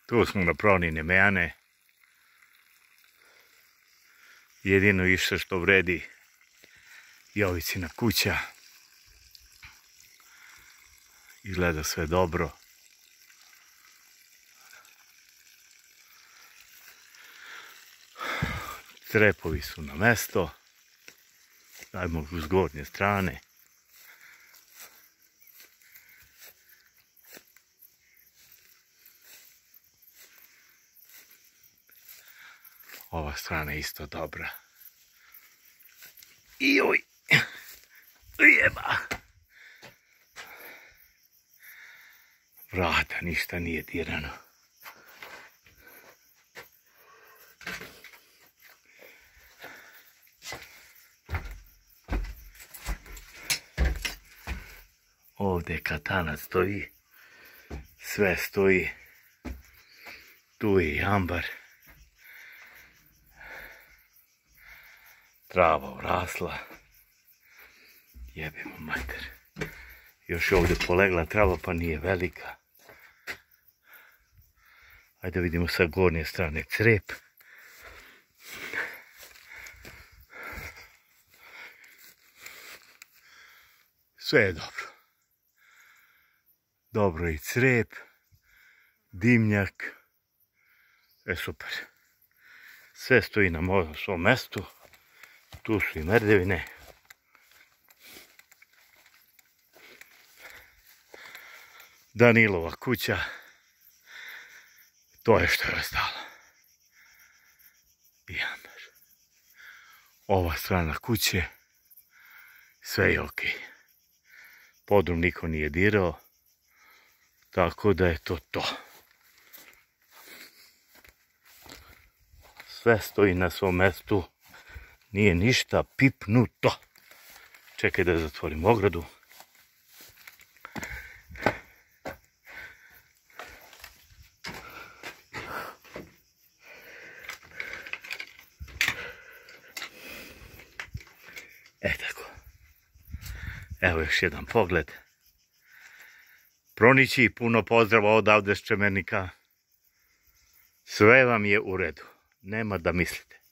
Tu smo na planini Mejane. Jedino išta što vredi Jovicina kuća. Izgleda sve dobro. Trepovi su na mesto. Dajmo s gornje strane. Ova strana je isto dobra. Joj! Jeba! Vrata ništa nije dirano. Ovdje katana stoji. Sve stoji. Tu je jambar. Trava urasla. Jebimo mater. Još je ovdje polegla trava pa nije velika. Ajde vidimo sa gornje strane crep. Sve je dobro. Dobro i crep. Dimnjak. Sve super. Sve stoji na svom mjestu. Tu su i merdevine. Danilova kuća. To je što je ostalo. I jambar. Ova strana kuće. Sve je ok. Podrum niko nije dirao. Tako da je to to. Sve stoji na svom mjestu. Nije ništa pipnuto. Čekaj da zatvorim ogradu. Tako. Evo još jedan pogled. Pronići, puno pozdrava odavde s Čemernika. Sve vam je u redu. Nema da mislite.